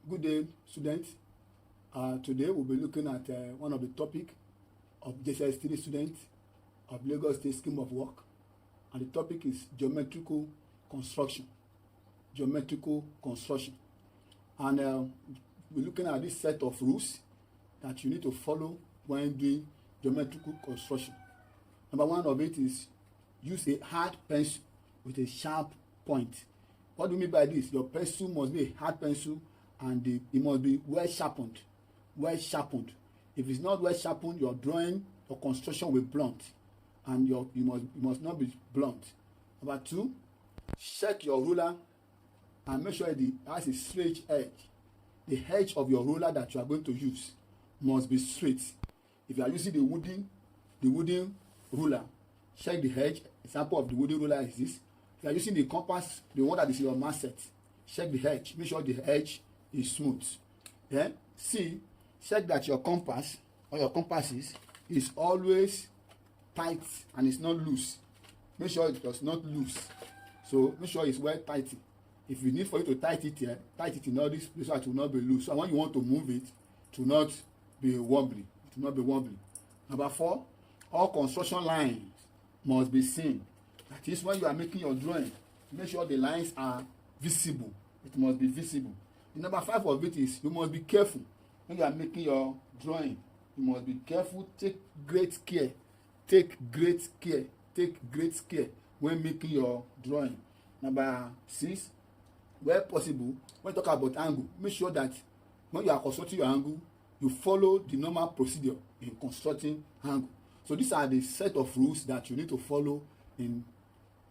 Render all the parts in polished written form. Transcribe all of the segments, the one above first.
Good day, students. Today we'll be looking at one of the topic of Jss3 students of Lagos State Scheme of Work, and the topic is geometrical construction. Geometrical construction, and we're looking at this set of rules that you need to follow when doing geometrical construction. Number one of it is use a hard pencil with a sharp point. What do you mean by this? Your pencil must be a hard pencil, and it must be well sharpened. Well sharpened. If it's not well sharpened, your drawing or construction will blunt, and you must not be blunt. Number two, check your ruler and make sure it has a straight edge. The edge of your ruler that you are going to use must be straight. If you are using the wooden ruler, check the edge. Example of the wooden ruler is this. If you are using the compass, the one that is in your mass set, check the edge. Make sure the edge is smooth. Then C, check that your compass or your compasses is always tight and it's not loose. Make sure it does not loose. So make sure it's well tightened. If you need for you to tighten it here, tighten it in all this place so it will not be loose. So when you want to move it, to not be wobbly. It will not be wobbly. Number four, all construction lines must be seen. That is, when you are making your drawing, make sure the lines are visible. It must be visible. The number five of it is you must be careful when you are making your drawing. You must be careful. Take great care. Take great care. Take great care when making your drawing. Number six, where possible, when you talk about angle, make sure that when you are constructing your angle, you follow the normal procedure in constructing angle. So these are the set of rules that you need to follow in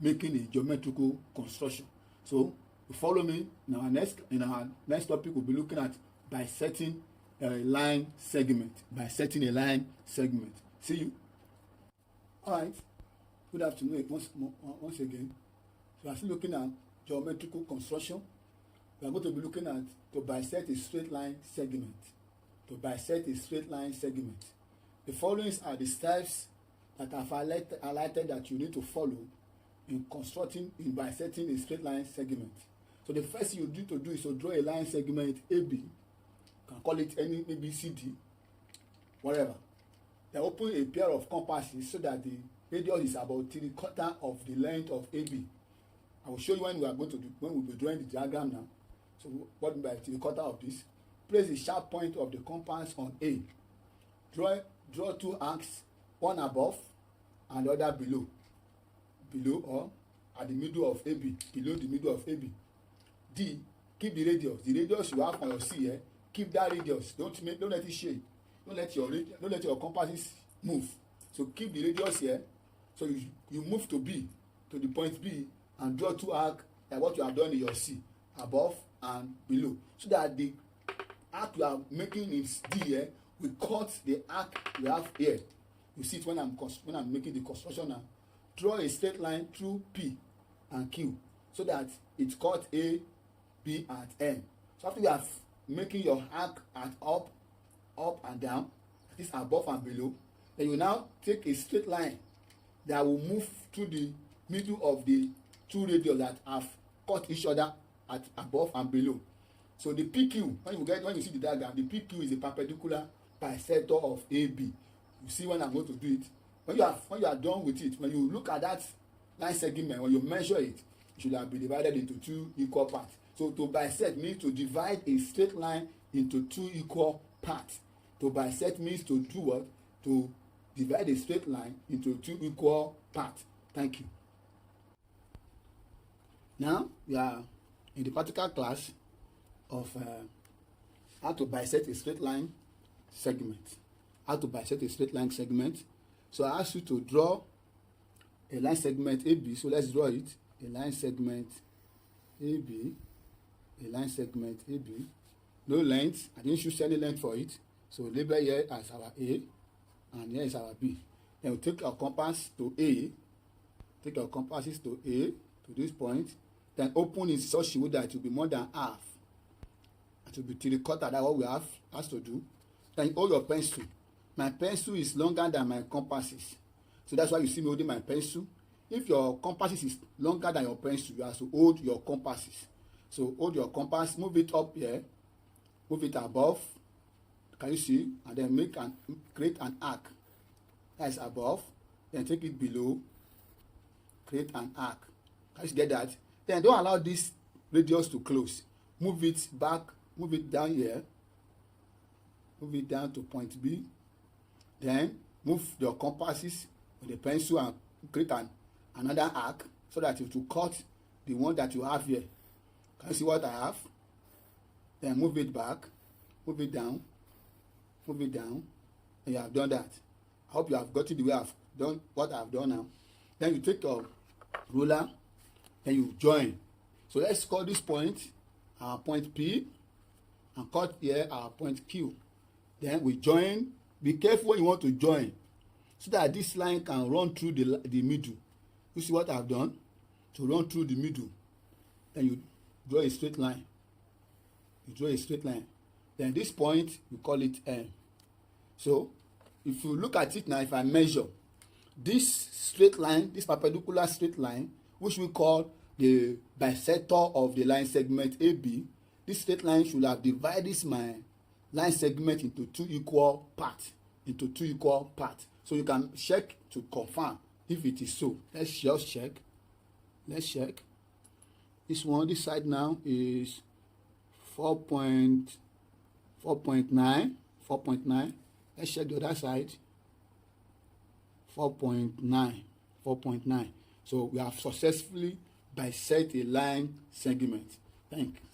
making a geometrical construction. So you follow me. In our next topic, we'll be looking at bisecting a line segment. Bisecting a line segment. See you. All right. Good afternoon once again. So we are still looking at geometrical construction. We are going to be looking at to bisect a straight line segment. To bisect a straight line segment. The following are the steps that I've highlighted that you need to follow in bisecting a straight line segment. So the first thing you need to do is to draw a line segment AB. You can call it any ABCD, whatever. Then open a pair of compasses so that the radius is about 3/4 of the length of AB. I will show you when we'll be drawing the diagram now. So what by 3/4 of this? Place the sharp point of the compass on A. Draw two arcs, one above and the other below or at the middle of AB, below the middle of AB. D, keep the radius. The radius you have on your C here, keep that radius. Don't let it shade. Don't let your compasses move. So keep the radius here. So you move to B, to the point B, and draw two arcs like what you have done in your C, above and below, so that the arc you are making in D here will cut the arc you have here. You see it when I'm making the construction now. Draw a straight line through P and Q so that it cuts A, B, and N. So after you are making your arc at up and down, that is above and below, then you now take a straight line that will move through the middle of the two radius that have cut each other at above and below. So the PQ, when you see the diagram, the PQ is a perpendicular bisector of AB. You see when I'm going to do it. When you are done with it, when you look at that line segment, when you measure it, it should have been divided into two equal parts. So to bisect means to divide a straight line into two equal parts. To bisect means to do what? To divide a straight line into two equal parts. Thank you. Now we are in the practical class of how to bisect a straight line segment. How to bisect a straight line segment. So I ask you to draw a line segment AB. So let's draw it. A line segment AB. A line segment AB. No length. I didn't choose any length for it. So label here as our A, and here is our B. Then we take our compass to A. Take our compasses to A, to this point. Then open it such a way that it will be more than half. It will be 3/4. That's what we have to do. Then hold your pencil. My pencil is longer than my compasses. So that's why you see me holding my pencil. If your compasses is longer than your pencil, you have to hold your compasses. So hold your compass, move it up here, move it above. Can you see? And then create an arc. That is above. Then take it below. Create an arc. Can you get that? Then don't allow this radius to close. Move it back. Move it down here. Move it down to point B. Then move your compasses with the pencil and create another arc so that it will cut the one that you have here. Can you see what I have? Then move it back. Move it down. Move it down. And you have done that. I hope you have got it the way I've done what I've done now. Then you take your ruler. Then you join. So let's call this point our point P and cut here our point Q. Then we join. Be careful when you want to join so that this line can run through the middle. You see what I've done? To run through the middle. Then you draw a straight line. You draw a straight line. Then this point, we call it M. So if you look at it now, if I measure this straight line, this perpendicular straight line, which we call the bisector of the line segment AB, this straight line should have divided my line segment into two equal parts. So you can check to confirm if it is so. Let's just check. Let's check. This one, this side now is 4.9. 4.9. Let's check the other side. 4.9. So we have successfully bisect a line segment. Thank you.